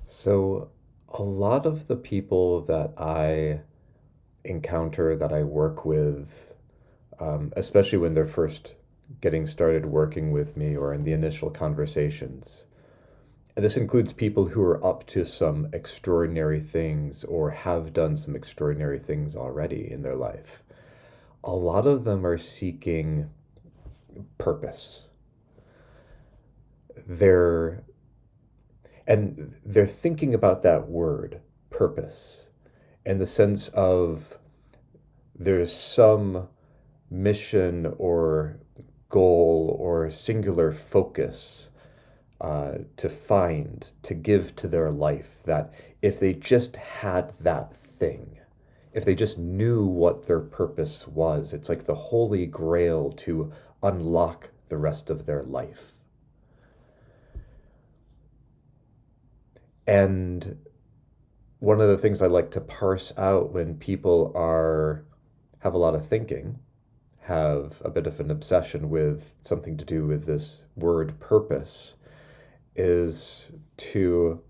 So, a lot of the people that I encounter, that I work with, especially when they're first getting started working with me or in the initial conversations, and this includes people who are up to some extraordinary things or have done some extraordinary things already in their life. A lot of them are seeking purpose. They're they're thinking about that word, purpose, in the sense of there's some mission or goal or singular focus to find, to give to their life, that if they just had that thing, if they just knew what their purpose was, it's like the holy grail to unlock the rest of their life. And one of the things I like to parse out when people are have a lot of thinking, have a bit of an obsession with something to do with this word purpose, is to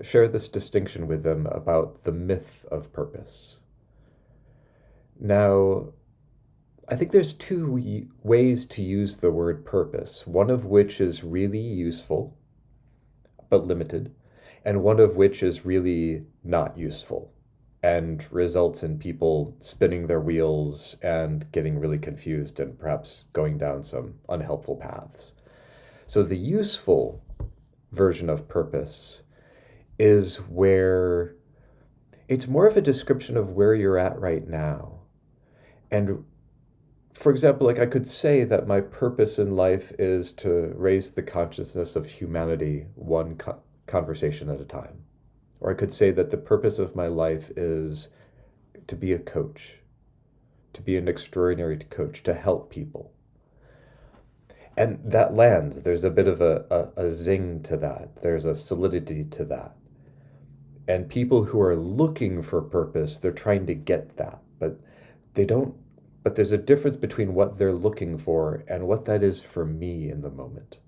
share this distinction with them about the myth of purpose. Now, I think there's two ways to use the word purpose, one of which is really useful but limited, and one of which is really not useful and results in people spinning their wheels and getting really confused and perhaps going down some unhelpful paths. So, the useful version of purpose is where it's more of a description of where you're at right now. And for example, like I could say that my purpose in life is to raise the consciousness of humanity one conversation at a time. Or I could say that the purpose of my life is to be a coach, to be an extraordinary coach, to help people. And that lands. There's a bit of a zing to that, there's a solidity to that. And people who are looking for purpose, they're trying to get that, but they don't. But there's a difference between what they're looking for and what that is for me in the moment.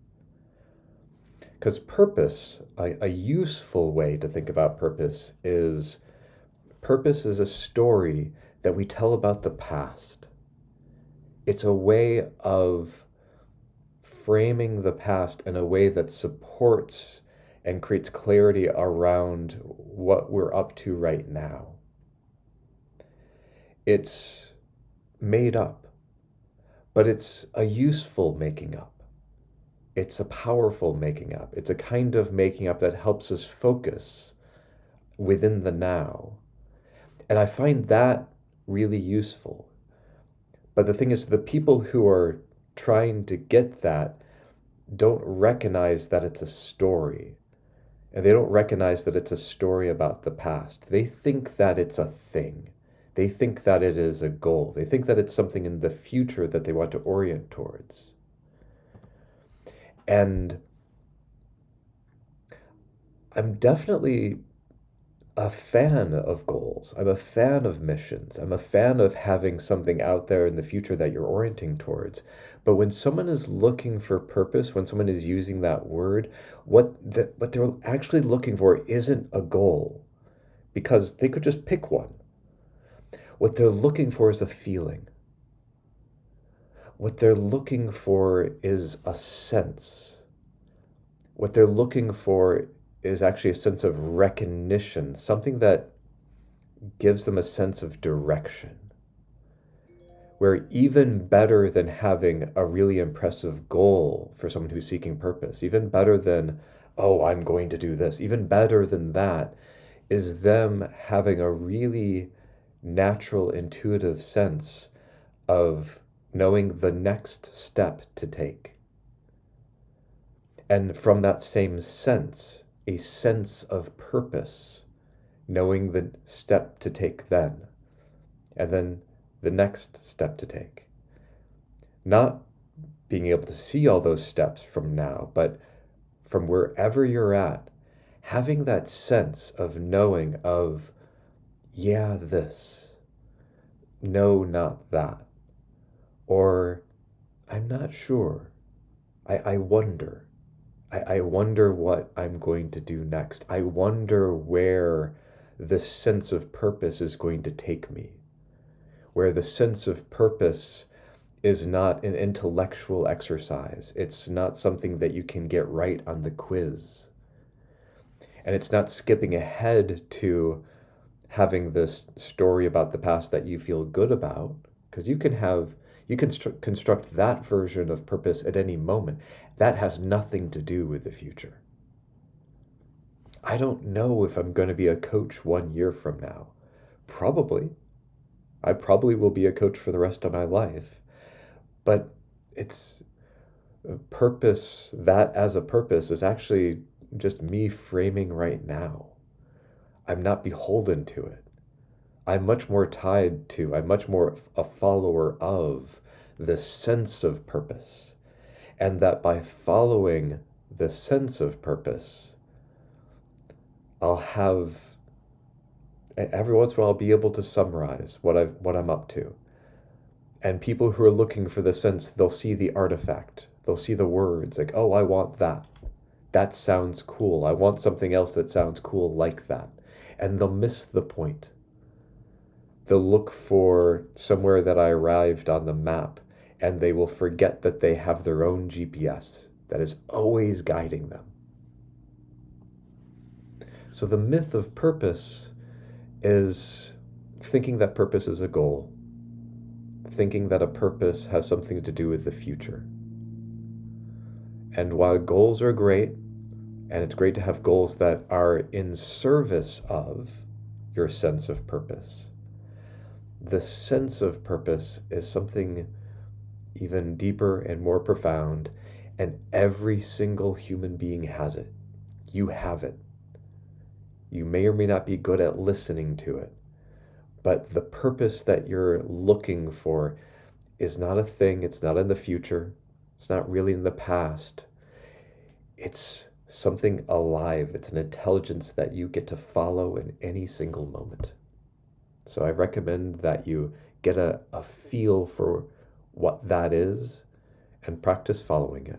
Because purpose, a useful way to think about purpose is a story that we tell about the past. It's a way of framing the past in a way that supports and creates clarity around what we're up to right now. It's made up, but it's a useful making up. It's a powerful making up. It's a kind of making up that helps us focus within the now. And I find that really useful. But the thing is, the people who are trying to get that don't recognize that it's a story. And they don't recognize that it's a story about the past. They think that it's a thing. They think that it is a goal. They think that it's something in the future that they want to orient towards. And I'm definitely a fan of goals. I'm a fan of missions. I'm a fan of having something out there in the future that you're orienting towards. But when someone is looking for purpose, when someone is using that word, what they're actually looking for isn't a goal, because they could just pick one. What they're looking for is a feeling. What they're looking for is a sense. What they're looking for is actually a sense of recognition, something that gives them a sense of direction. Where even better than having a really impressive goal for someone who's seeking purpose, even better than, oh, I'm going to do this, even better than that is them having a really natural, intuitive sense of knowing the next step to take. And from that same sense, a sense of purpose, knowing the step to take then, and then the next step to take. Not being able to see all those steps from now, but from wherever you're at, having that sense of knowing of, yeah, this, no, not that, or I'm not sure, I wonder, I wonder what I'm going to do next. I wonder where this sense of purpose is going to take me, where the sense of purpose is not an intellectual exercise. It's not something that you can get right on the quiz. And it's not skipping ahead to having this story about the past that you feel good about, because you can construct that version of purpose at any moment. That has nothing to do with the future. I don't know if I'm going to be a coach 1 year from now. Probably. I probably will be a coach for the rest of my life. But it's a purpose, that as a purpose is actually just me framing right now. I'm not beholden to it. I'm much more tied to, I'm much more a follower of the sense of purpose. And that by following the sense of purpose, I'll have, every once in a while, I'll be able to summarize what I'm up to. And people who are looking for the sense, they'll see the artifact. They'll see the words like, oh, I want that. That sounds cool. I want something else that sounds cool like that. And they'll miss the point. They'll look for somewhere that I arrived on the map, and they will forget that they have their own GPS that is always guiding them. So the myth of purpose is thinking that purpose is a goal, thinking that a purpose has something to do with the future. And while goals are great, and it's great to have goals that are in service of your sense of purpose, the sense of purpose is something even deeper and more profound, and every single human being has it. You have it. You may or may not be good at listening to it, but the purpose that you're looking for is not a thing. It's not in the future. It's not really in the past. It's something alive. It's an intelligence that you get to follow in any single moment. So I recommend that you get a feel for what that is and practice following it.